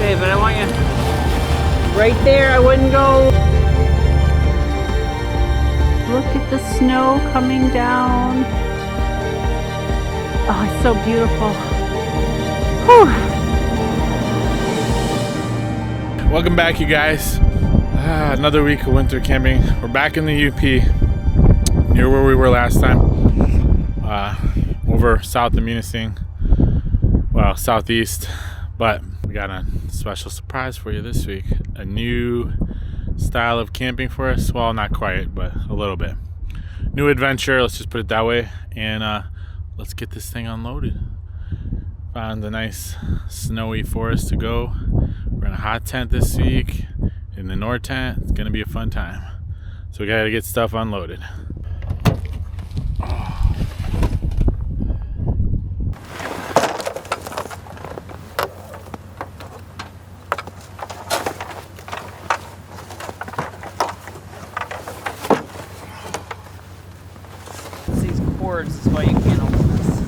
Okay, but I want you right there. I wouldn't go. Look at the snow coming down. Oh, it's so beautiful. Whew. Welcome back, you guys. Another week of winter camping. We're back in the UP, near where we were last time. Over south of Munising. Well, southeast. But we got a special surprise for you this week. A new style of camping for us. Well, not quite, but a little bit. New adventure, let's just put it that way. And let's get this thing unloaded. Found a nice snowy forest to go. We're in a hot tent this week in the Nortent. It's gonna be a fun time. So we gotta get stuff unloaded. These cords is why you can't open this.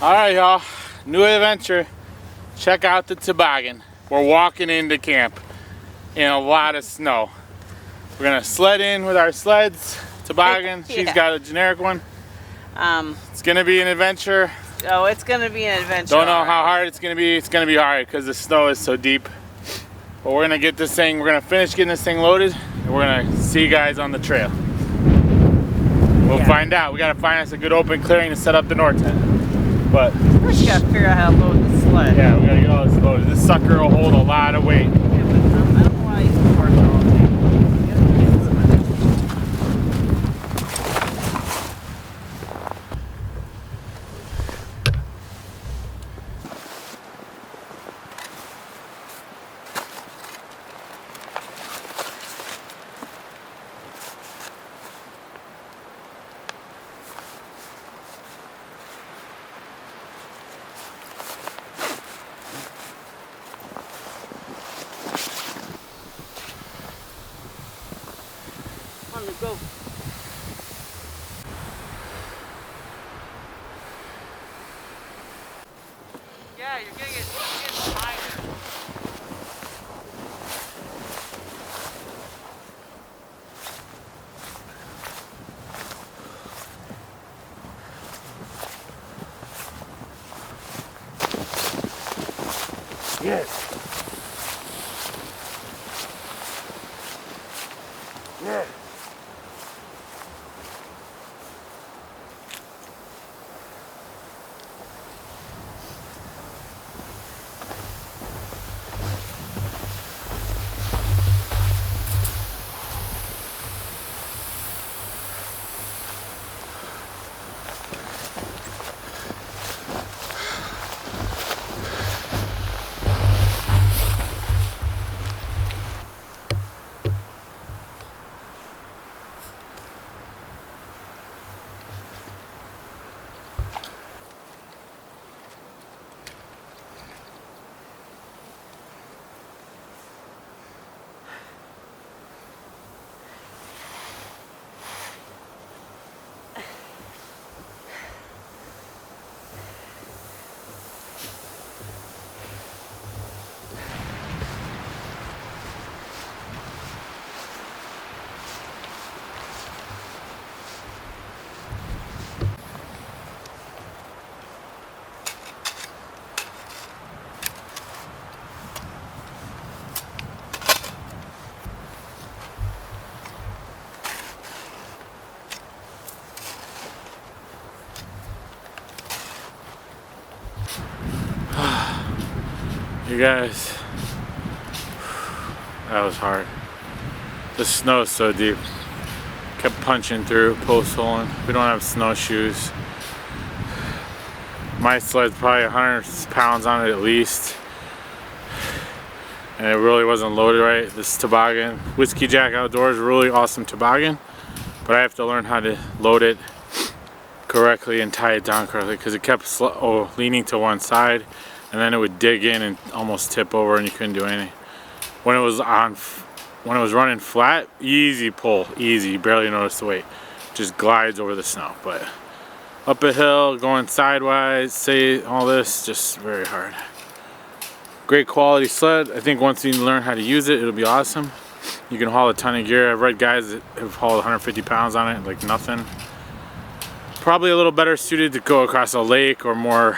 Alright, y'all, new adventure. Check out the toboggan. We're walking into camp in a lot of snow. We're gonna sled in with our sleds, toboggan. Yeah. She's got a generic one. It's gonna be an adventure. Oh, it's gonna be an adventure. Don't know how hard it's gonna be. It's gonna be hard because the snow is so deep. But we're gonna get this thing, we're gonna finish getting this thing loaded, and we're gonna see you guys on the trail. We'll find out. We gotta find us a good open clearing to set up the Nortent. But first you gotta figure out how to load the sled. yeah, we gotta get all this loaded. This sucker will hold a lot of weight. Yeah, but I don't know why these cords are all big. Go. Yeah, you're gonna get higher. Yes. Yes. You guys, that was hard. The snow is so deep. Kept punching through, post holing. We don't have snowshoes. My sled's probably 100 pounds on it at least. And it really wasn't loaded right. This toboggan, Whiskey Jack Outdoors, really awesome toboggan. But I have to learn how to load it correctly and tie it down correctly because it kept leaning to one side. And then it would dig in and almost tip over and you couldn't do anything. When it was running flat, easy pull, easy, you barely notice the weight. Just glides over the snow. But up a hill, going sidewise, say all this, just very hard. Great quality sled. I think once you learn how to use it, it'll be awesome. You can haul a ton of gear. I've read guys that have hauled 150 pounds on it, like nothing. Probably a little better suited to go across a lake or more,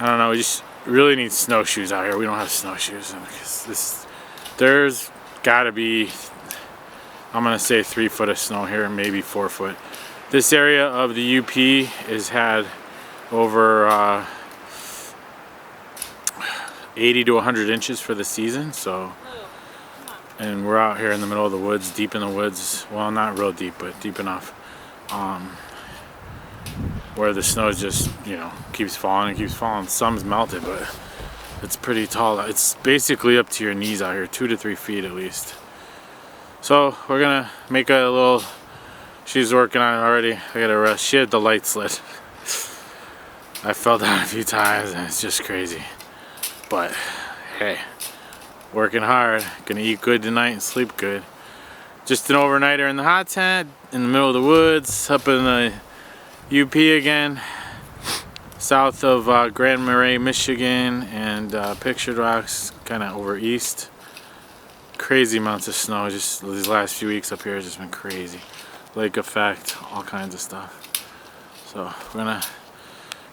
I don't know, we just really need snowshoes out here. We don't have snowshoes. There's gotta be, I'm gonna say 3 foot of snow here, maybe 4 foot. This area of the UP has had over 80 to 100 inches for the season, so, and we're out here in the middle of the woods, deep in the woods. Well, not real deep, but deep enough. Where the snow just, you know, keeps falling and keeps falling. Some's melted, but it's pretty tall. It's basically up to your knees out here, 2 to 3 feet at least. So we're gonna make a little, she's working on it already. I gotta rest. She had the light sled. I fell down a few times and it's just crazy. But hey, working hard. Gonna eat good tonight and sleep good. Just an overnighter in the hot tent, in the middle of the woods, up in the UP again, south of Grand Marais, Michigan, and Pictured Rocks, kind of over east. Crazy amounts of snow. Just these last few weeks up here has just been crazy. Lake effect, all kinds of stuff. So we're gonna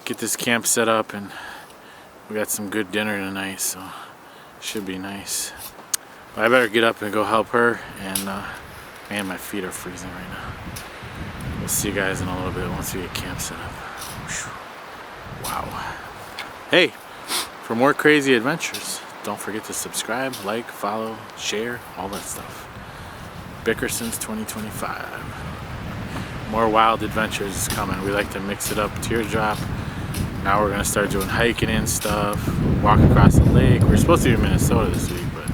get this camp set up, and we got some good dinner tonight, so should be nice. But I better get up and go help her, and man, my feet are freezing right now. We'll see you guys in a little bit once we get camp set up. Wow. Hey, for more crazy adventures, don't forget to subscribe, like, follow, share, all that stuff. Bickerson's 2025. More wild adventures is coming. We like to mix it up, teardrop. Now we're gonna start doing hiking and stuff, walk across the lake. We're supposed to be in Minnesota this week, but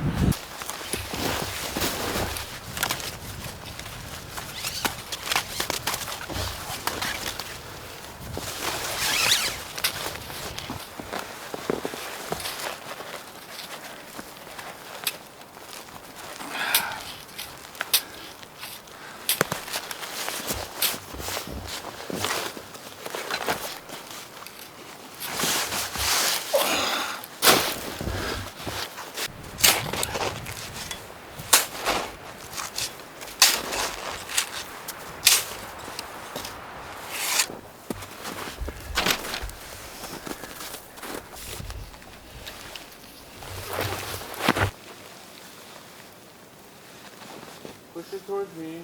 push it towards me.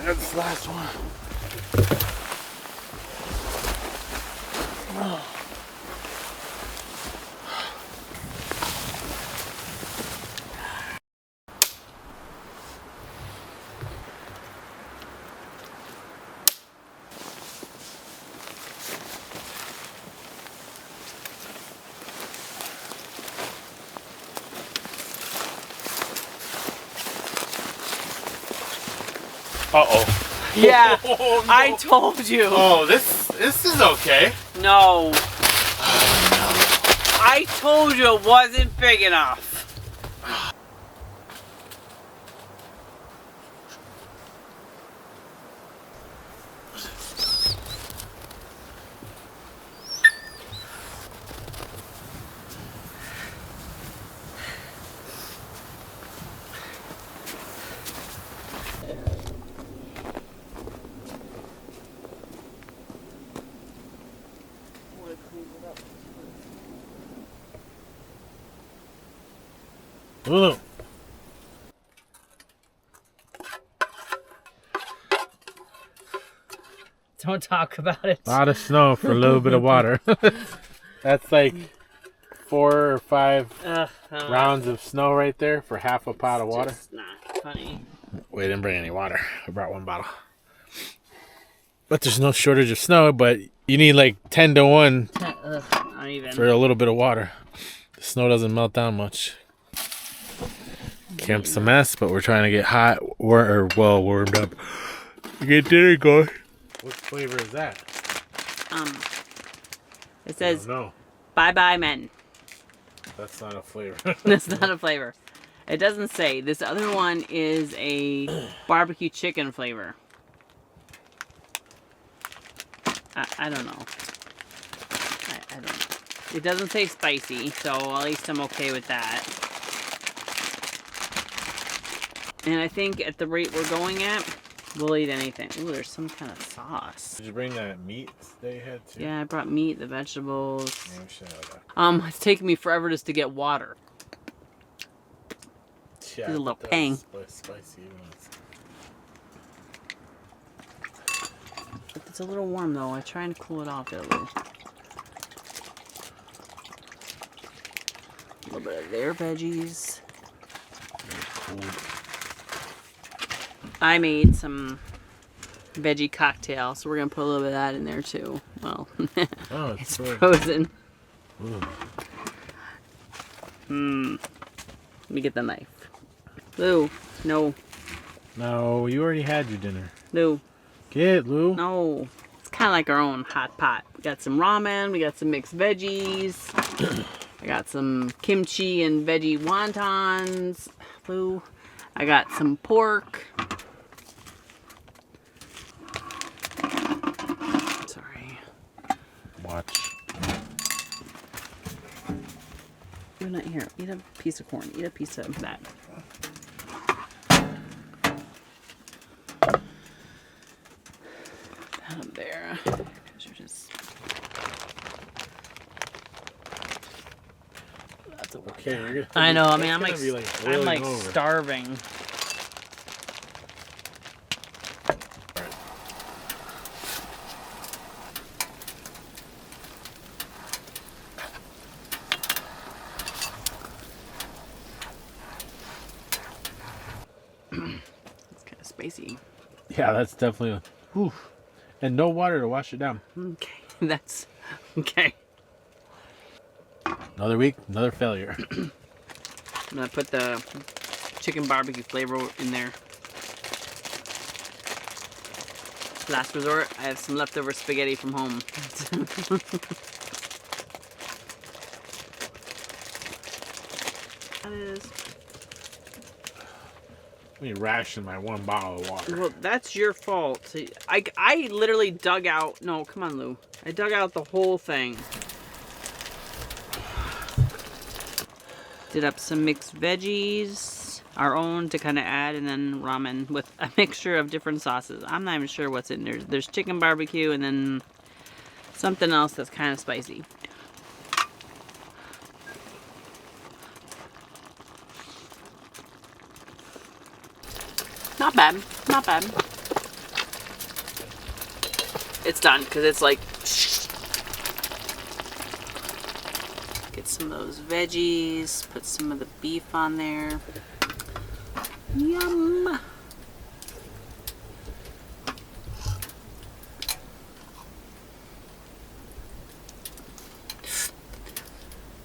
There's the last one. Oh. Uh-oh. Yeah, Oh, no. I told you. Oh, this is okay. No. I told you it wasn't big enough. Ooh. Don't talk about it. A lot of snow for a little bit of water. That's like 4 or 5 rounds of snow right there for half a pot of water. It's not funny. We didn't bring any water. I brought 1 bottle. But there's no shortage of snow, but you need like 10 to 1 Not even. for a little bit of water. The snow doesn't melt down much. Camp's a mess, but we're trying to get hot or well warmed up. Get dinner going. What flavor is that? It says No. bye bye men. That's not a flavor. That's not a flavor. It doesn't say. This other one is a barbecue chicken flavor. I don't know. I don't know. It doesn't say spicy, so at least I'm okay with that. And I think at the rate we're going at, we'll eat anything. Ooh, there's some kind of sauce. Did you bring that meat that you had too? Yeah, I brought meat, the vegetables. Yeah, we should have that. It's taking me forever just to get water. Yeah, There's a little pang. Spicy. It's a little warm though. I try and cool it off there a little. A little bit of their veggies. I made some veggie cocktail, so we're gonna put a little bit of that in there too. Well, Oh, it's frozen. Let me get the knife. Lou, no. No, you already had your dinner. Lou. Get it, Lou. No. It's kind of like our own hot pot. We got some ramen, we got some mixed veggies. I got some kimchi and veggie wontons. Lou. I got some pork. Sorry. Watch. You're not here. Eat a piece of corn. Eat a piece of that. That up there. You're just... That's a Okay, you're gonna. I know. I mean, that's I'm gonna be, I'm boiling over. starving. It's kind of spicy. Yeah, that's definitely. Whew. And no water to wash it down. Okay, that's okay. Another week, another failure. I'm gonna put the chicken barbecue flavor in there. Last resort, I have some leftover spaghetti from home. That is. Let me ration my one bottle of water. Well, that's your fault. See, I literally dug out. No, come on, Lou. I dug out the whole thing. Did up some mixed veggies, our own to kind of add, and then ramen with a mixture of different sauces. I'm not even sure what's in there. There's chicken barbecue and then something else that's kind of spicy. Not bad. Not bad. It's done because it's like... Get some of those veggies. Put some of the beef on there. Yum!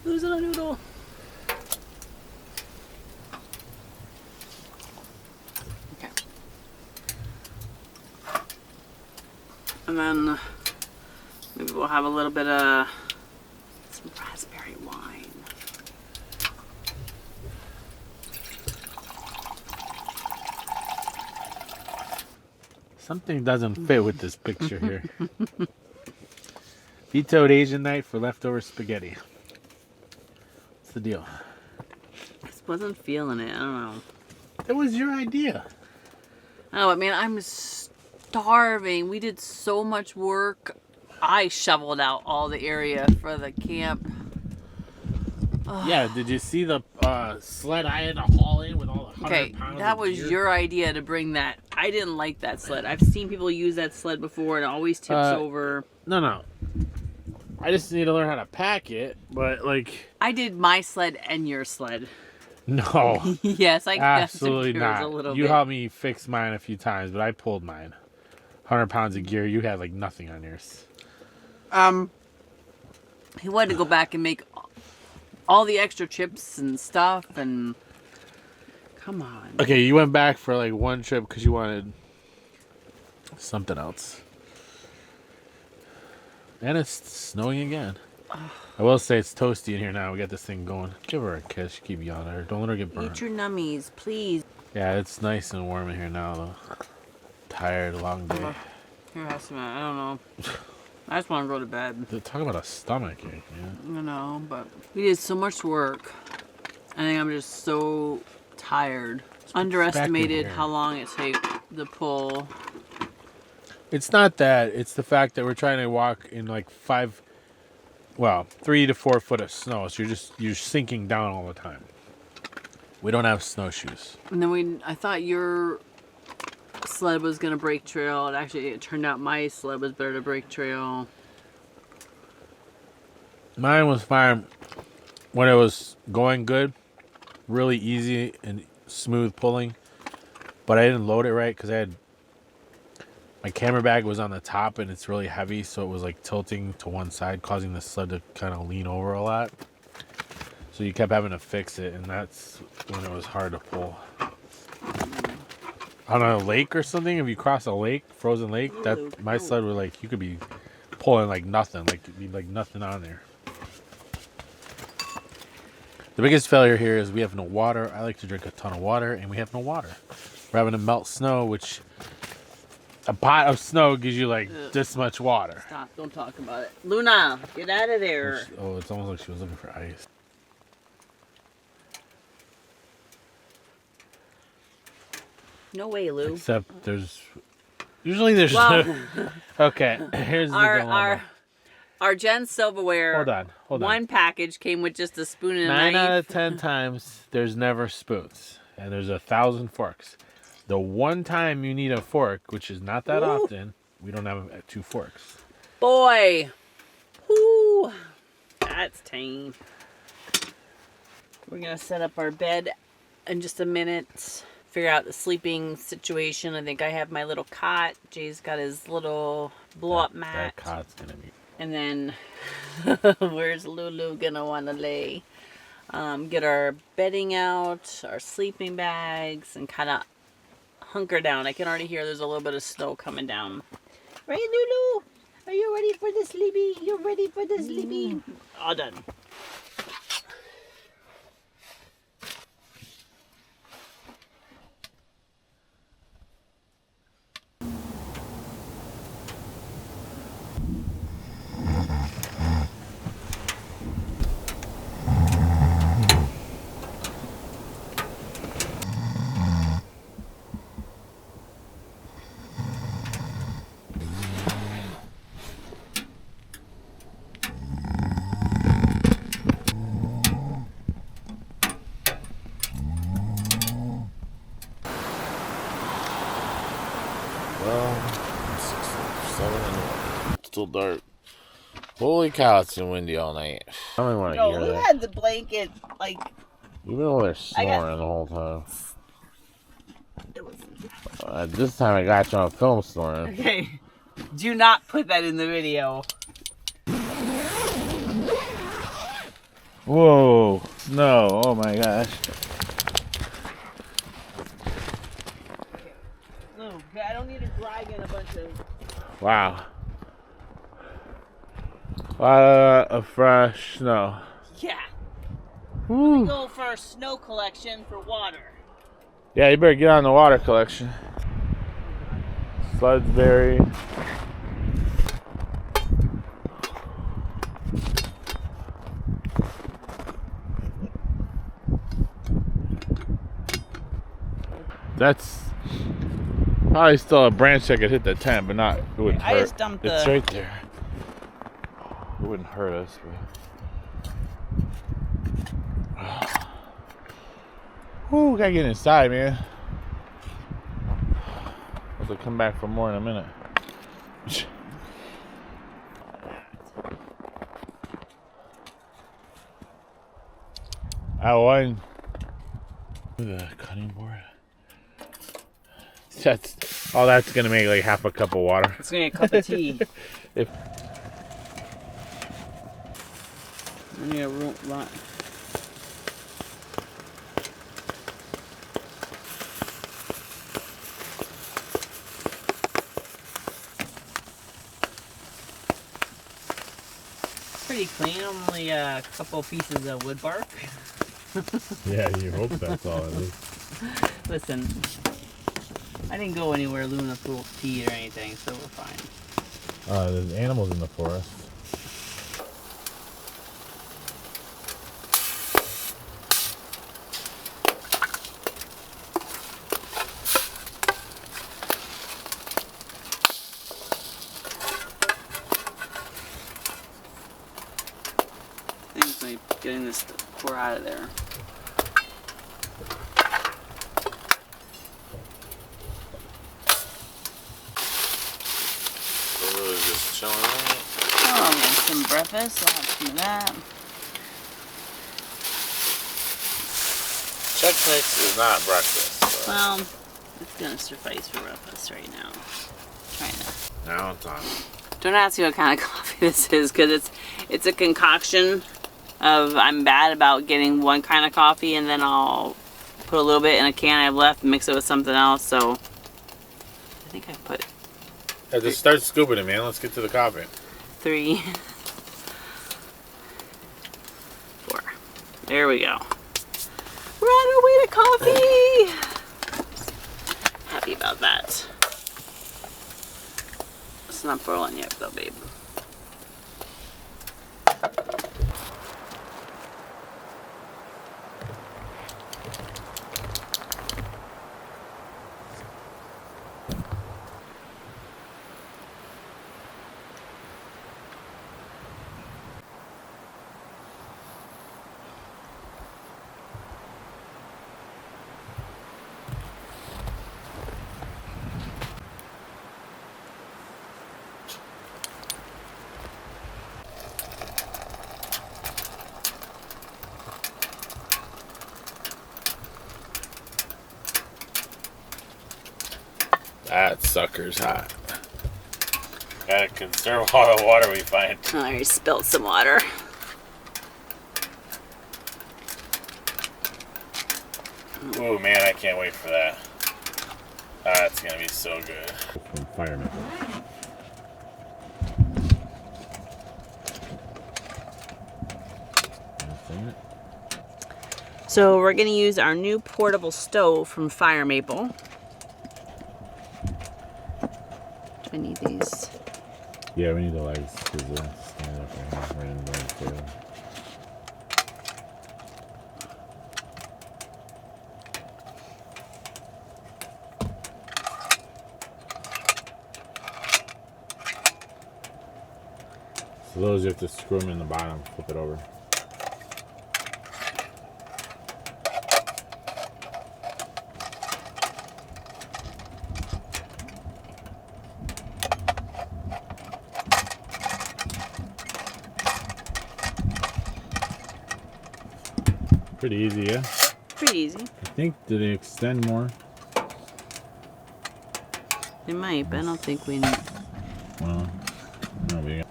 Losing a noodle. Okay. And then maybe we'll have a little bit of some raspberry wine. Something doesn't fit with this picture here. Vetoed Asian night for leftover spaghetti. What's the deal? Just wasn't feeling it. I don't know. That was your idea. Oh, I mean, I'm starving. We did so much work. I shoveled out all the area for the camp. Ugh. Yeah, did you see the sled I had to haul in with all the 100 Okay, pounds that of was gear? your idea to bring that. I didn't like that sled. I've seen people use that sled before and it always tips over. No. I just need to learn how to pack it, but like... I did my sled and your sled. No. Yes, I guess Absolutely not. a little You bit. helped me fix mine a few times, but I pulled mine. 100 pounds of gear. You had like nothing on yours. He wanted to go back and make all the extra chips and stuff and... Come on. Okay, you went back for like one trip because you wanted something else. And it's snowing again. I will say it's toasty in here now. We got this thing going. Give her a kiss. She keep yelling at her. Don't let her get burnt. Eat your nummies, please. Yeah, it's nice and warm in here now, though. Tired, long day. Here, have some. I don't know. I just want to go to bed. Talk about a stomach ache, man. I know, but we did so much work. I think I'm just so tired. Underestimated how long it takes to pull. It's not that. It's the fact that we're trying to walk in like 3 to 4 foot of snow. So you're sinking down all the time. We don't have snowshoes. And then I thought your sled was gonna break trail. It turned out my sled was better to break trail. Mine was fine when it was going good, really easy and smooth pulling. But I didn't load it right because my camera bag was on the top and it's really heavy, so it was like tilting to one side, causing the sled to kind of lean over a lot. So you kept having to fix it, and that's when it was hard to pull. On a lake or something, if you cross a lake, frozen lake, my sled was like, you could be pulling like nothing, like it'd be like nothing on there. The biggest failure here is we have no water. I like to drink a ton of water, and we have no water. We're having to melt snow, which a pot of snow gives you like this much water. Stop, don't talk about it. Luna, get out of there. Oh, it's almost like she was looking for ice. No way, Lou. Except usually there's Well, okay, here's the dilemma. Our Jen silverware. Hold on. One package came with just a spoon and a 9 knife. out of 10 times, there's never spoons, and there's 1,000 forks. The one time you need a fork, which is not that often, we don't have 2 forks. Boy, whoo, that's tame. We're gonna set up our bed in just a minute. Figure out the sleeping situation. I think I have my little cot. Jay's got his little blow-up mat. That cot's gonna be. And then, where's Lulu gonna wanna lay? Get our bedding out, our sleeping bags, and kind of hunker down. I can already hear there's a little bit of snow coming down. Right, Lulu? Are you ready for the sleepy? You ready for the sleepy? All done. Still dark. Holy cow, it's been windy all night. I don't even want to hear who that. had the blanket, like... You've been over there snoring the whole time. This time I got you on film snoring. Okay. Do not put that in the video. Whoa, snow, oh my gosh. No, I don't need to drag in a bunch of... Wow. A lot of fresh snow. Yeah. Woo. Go for our snow collection for water. Yeah, you better get on the water collection. Sledbury. That's probably still a branch that could hit the tent, but not, it wouldn't hurt. I just dumped It's the... right there. It wouldn't hurt us, but... Woo, gotta get inside, man. I'll have to come back for more in a minute. I won. The cutting board. That's gonna make like half a cup of water. It's gonna be a cup of tea. If I need a room. Pretty pretty clean. Only a couple pieces of wood bark. Yeah, you hope that's all it is. Listen, I didn't go anywhere Luna pool tea or anything, so we're fine. There's animals in the forest. Things like getting this pour out of there. Just chilling out. Oh, I'll make some breakfast. I'll have some of that. Chex Mix is not breakfast. So. Well, it's gonna suffice for breakfast right now. Trying to. Now it's on. Don't ask me what kind of coffee this is, because it's a concoction of, I'm bad about getting one kind of coffee and then I'll put a little bit in a can I have left and mix it with something else. So I think I put Yeah, just start scooping it, man. Let's get to the coffee. 3, 4. There we go. We're on our way to coffee. Happy about that. It's not boiling yet though, babe. That sucker's hot. Gotta conserve all the water we find. I already spilled some water. Ooh, man, I can't wait for that. That's gonna be so good. From firemen. So we're going to use our new portable stove from Fire Maple. Do I need these? Yeah, we need the legs because they're standing up right in the table. So those you have to screw them in the bottom, flip it over. Pretty easy, yeah? Pretty easy. I think, did they extend more? They might, but I don't think we need. Well, no, we need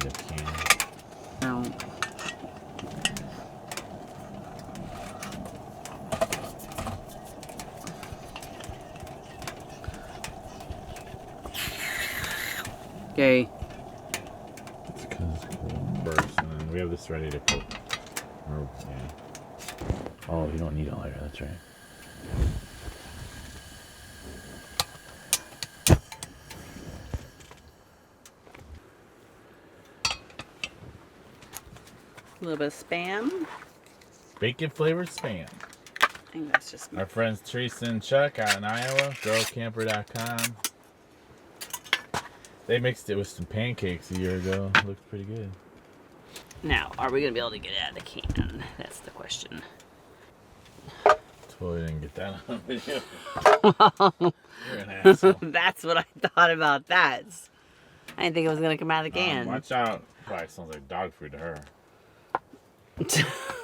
a can. No. Okay. It's because it's cold burst, and then we have this ready to cook. Or, yeah. Oh, you don't need all here, that's right. A little bit of Spam. Bacon flavored Spam. I think that's just me. Our friends Teresa and Chuck out in Iowa, girlcamper.com. They mixed it with some pancakes a year ago. Looked pretty good. Now, are we going to be able to get it out of the can? That's the question. Totally didn't get that on video. Well, You're an asshole. that's what I thought about that. I didn't think it was going to come out of the can. Watch out. Probably smells like dog food to her.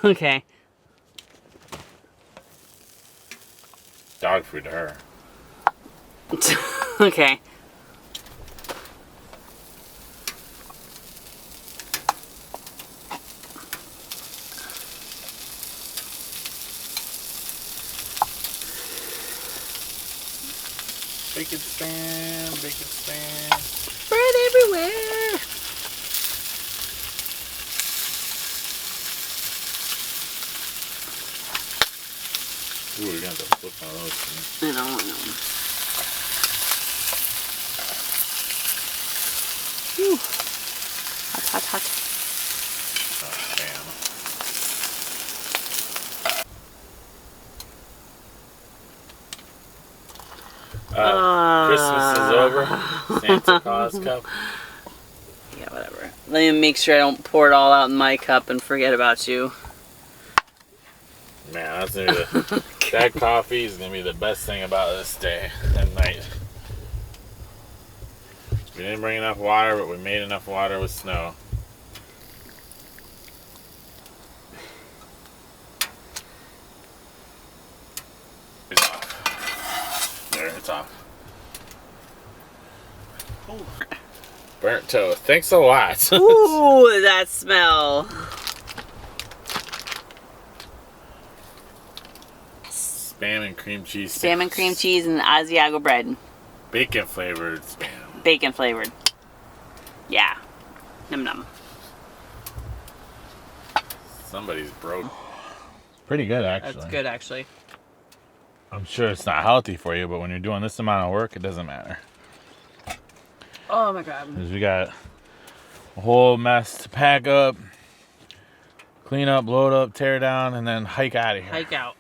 Okay. Dog food to her. Okay. Bacon Spam, bacon Spam. Spread everywhere. Ooh, we're gonna have to flip one of those things. I know. Whew. Hot. Oh, damn. Christmas is over. Santa Claus cup. Yeah, whatever. Let me make sure I don't pour it all out in my cup and forget about you. Man, that's gonna be that coffee is gonna be the best thing about this day and night. We didn't bring enough water, but we made enough water with snow. It's off. There, it's off. Burnt toast. Thanks a lot. Ooh, that smell. Spam and cream cheese. Spam and cream cheese and Asiago bread. Bacon flavored spam. Bacon flavored. Yeah. Num num. Somebody's broke. Pretty good, actually. That's good, actually. I'm sure it's not healthy for you, but when you're doing this amount of work, it doesn't matter. Oh my god. Because we got a whole mess to pack up, clean up, load up, tear down, and then hike out of here. Hike out.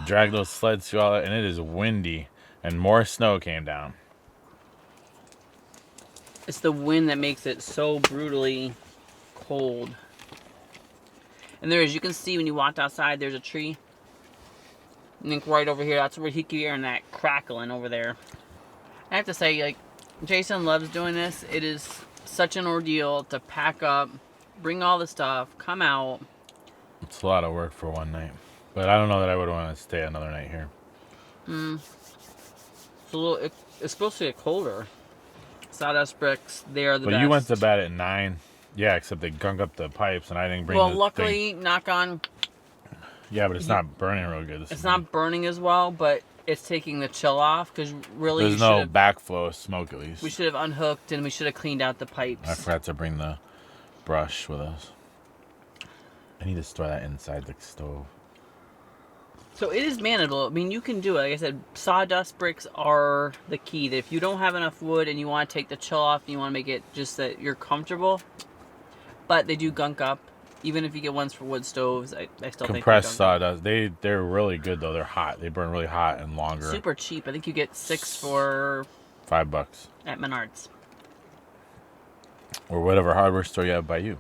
Drag those sleds through all that, and it is windy, and more snow came down. It's the wind that makes it so brutally cold. And there, as you can see when you walked outside, there's a tree. I think right over here, that's where he keep hearing that crackling over there. I have to say, like, Jason loves doing this. It is such an ordeal to pack up, bring all the stuff, come out. It's a lot of work for one night. But I don't know that I would want to stay another night here. It's a little. It's supposed to get colder. Sawdust bricks, they are the best. But you went to bed at 9. Yeah, except they gunk up the pipes, and I didn't bring. Well, the luckily, thing. knock on. Yeah, but it's not burning real good. It's not burning as well, but it's taking the chill off because really there's no backflow of smoke at least. We should have unhooked and we should have cleaned out the pipes. I forgot to bring the brush with us. I need to store that inside the stove. So it is manageable. I mean, you can do it. Like I said, sawdust bricks are the key. That if you don't have enough wood and you want to take the chill off and you want to make it just that you're comfortable, but they do gunk up. Even if you get ones for wood stoves, I still think compressed sawdust. They're really good though. They're hot. They burn really hot and longer. Super cheap. I think you get 6 for $5 at Menards or whatever hardware store you have by you.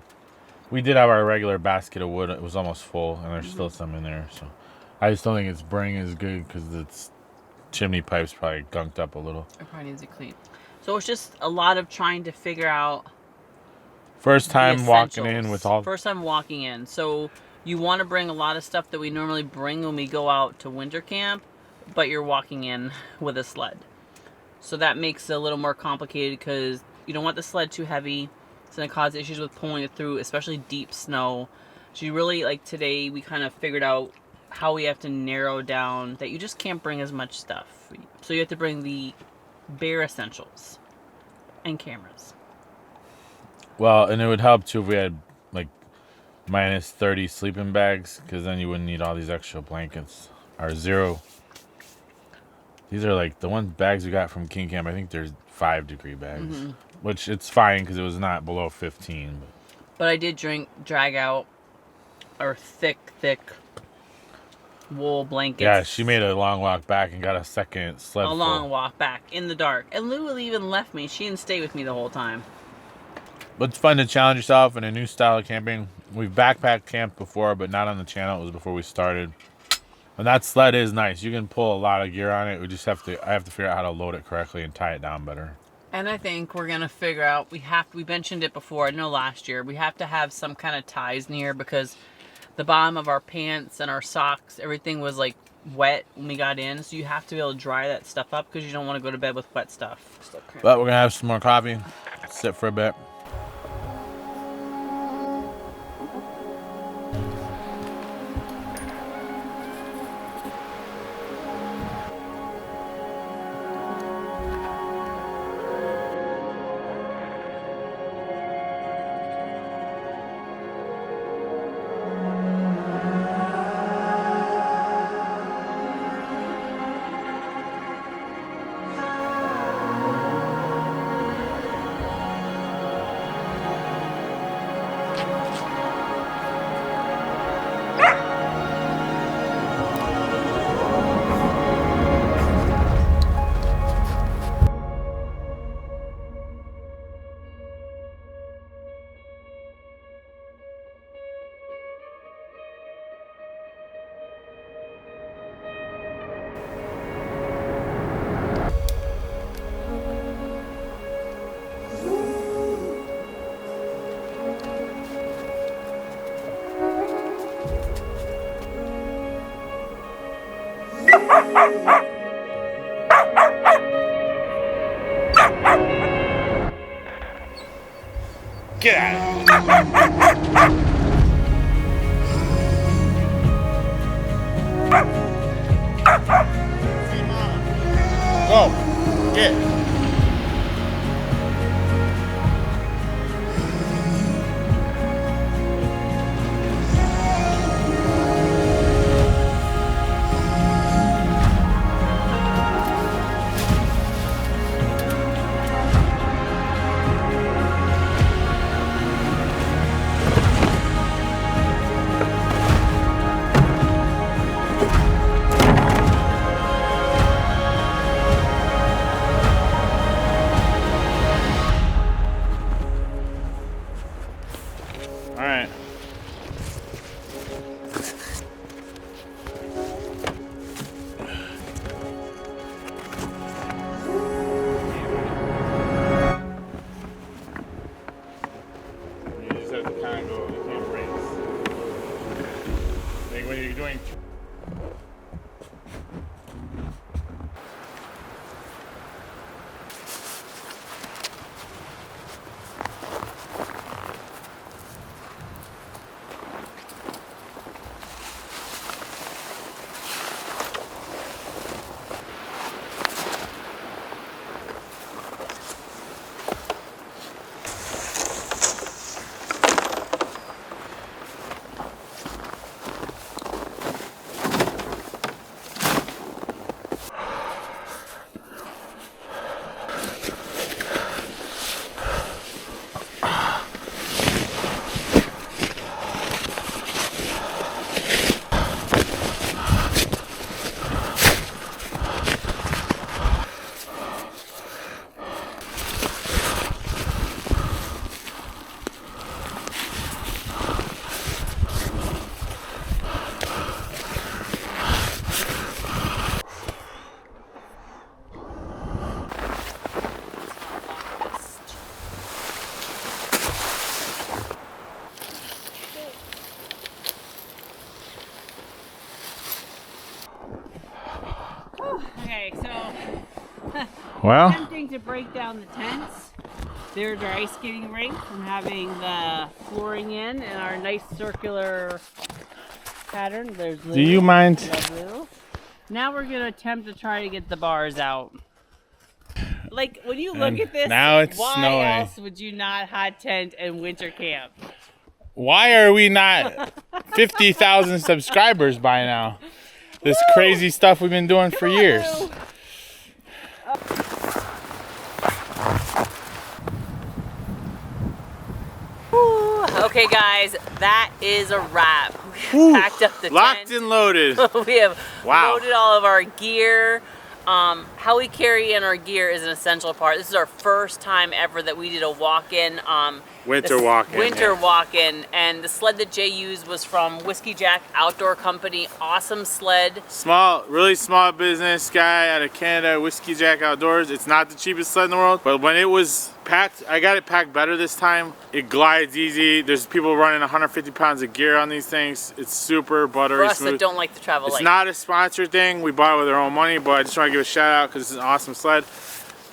We did have our regular basket of wood. It was almost full, and there's still some in there. So I just don't think it's burning as good because its chimney pipes probably gunked up a little. It probably needs to clean. So it's just a lot of trying to figure out. First time walking in with all. First time walking in. So you want to bring a lot of stuff that we normally bring when we go out to winter camp, but you're walking in with a sled. So that makes it a little more complicated because you don't want the sled too heavy. It's going to cause issues with pulling it through, especially deep snow. So you really, like today, we kind of figured out how we have to narrow down that you just can't bring as much stuff. So you have to bring the bare essentials and cameras. Well, and it would help too if we had like minus 30 sleeping bags, because then you wouldn't need all these extra blankets. Or 0. These are like the bags we got from King Camp. I think there's 5-degree bags, which it's fine because it was not below 15. But I did drag out our thick wool blankets. Yeah, she made a long walk back and got a second sled. A long walk back in the dark. And Lou even left me. She didn't stay with me the whole time. But it's fun to challenge yourself in a new style of camping. We've backpack camped before, but not on the channel. It was before we started. And that sled is nice. You can pull a lot of gear on it. I have to figure out how to load it correctly and tie it down better. And I think we're going to figure out, we mentioned it before, I know last year, we have to have some kind of ties near because the bottom of our pants and our socks, everything was like wet when we got in. So you have to be able to dry that stuff up because you don't want to go to bed with wet stuff. But we're going to have some more coffee, sit for a bit. Get at it. Go. Get. All right. You just have to kind of go, you can't race. Like when you're doing. Okay, so Well, attempting to break down the tents. There's our ice skating rink from having the flooring in and our nice circular pattern. There's Lou. do you mind? Love Lou. Now we're gonna attempt to try to get the bars out. Like when you look And at this, now it's why snowing. else would you not hot tent and winter camp? Why are we not 50,000 subscribers by now? This crazy stuff we've been doing for years. Okay, guys, that is a wrap. We Whew. packed up the Locked tent. and loaded. We have Wow. loaded all of our gear. How we carry in our gear is an essential part. This is our first time ever that we did a walk-in. Winter walk-in, Winter yeah. walk-in. And the sled that Jay used was from Whiskey Jack Outdoor Company. Awesome sled. Small, really small business guy out of Canada, Whiskey Jack Outdoors. It's not the cheapest sled in the world, but when it was packed, I got it packed better this time. It glides easy. There's people running 150 pounds of gear on these things. It's super buttery For us smooth. that don't like to travel It's light. not a sponsored thing. We bought it with our own money, but I just want to give a shout out because it's an awesome sled.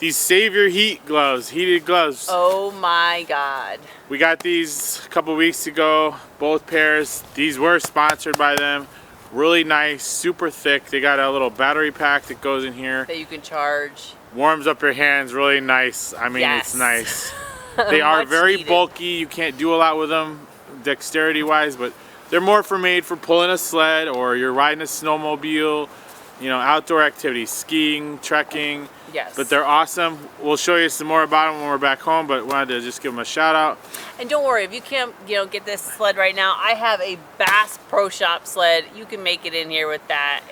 These Save Your Heat gloves, heated gloves. Oh my God. We got these a couple weeks ago, both pairs. These were sponsored by them. Really nice, super thick. They got a little battery pack that goes in here. That you can charge. Warms up your hands, really nice. I mean, Yes. it's nice. They are Much very needed. bulky. You can't do a lot with them dexterity wise, but they're more made for pulling a sled or you're riding a snowmobile, you know, outdoor activities, skiing, trekking. Yes. But they're awesome. We'll show you some more about them when we're back home, but wanted to just give them a shout out. And don't worry, if you can't, get this sled right now, I have a Bass Pro Shop sled. You can make it in here with that.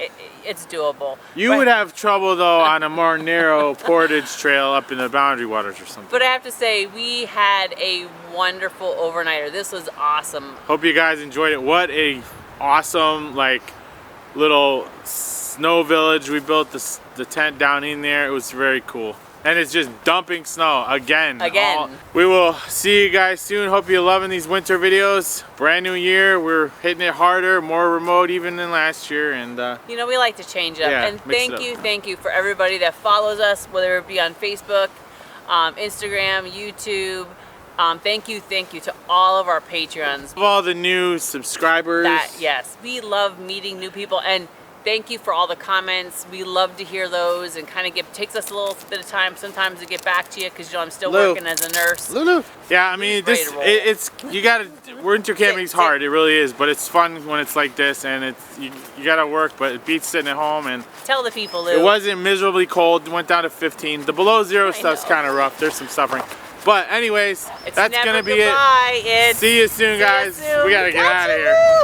It's doable. You But- would have trouble though on a more narrow portage trail up in the Boundary Waters or something. But I have to say, we had a wonderful overnighter. This was awesome. Hope you guys enjoyed it. What a awesome little snow village. We built the tent down in there. It was very cool. and it's just dumping snow again. Again. We will see you guys soon. Hope you're loving these winter videos. Brand new year. We're hitting it harder, more remote even than last year. And you know, we like to change up. Yeah, and mix it up. thank you for everybody that follows us, whether it be on Facebook, Instagram, YouTube. Thank you to all of our Patreons. of all the new subscribers. Yes, we love meeting new people, and thank you for all the comments. We love to hear those, and kind of takes us a little bit of time sometimes to get back to you, because you know I'm still Lou. working as a nurse. Lulu. Yeah, I mean, Ready this to roll. it's you gotta. Winter camping's Sit. hard. It really is, but it's fun when it's like this, and it's you gotta work, but it beats sitting at home. And Tell the people, Lou. it wasn't miserably cold. It went down to 15. The below zero I stuff's know. kind of rough. There's some suffering. But anyways, It's that's never gonna be goodbye. it. See you soon, guys. soon. We gotta get out of here. Gotcha.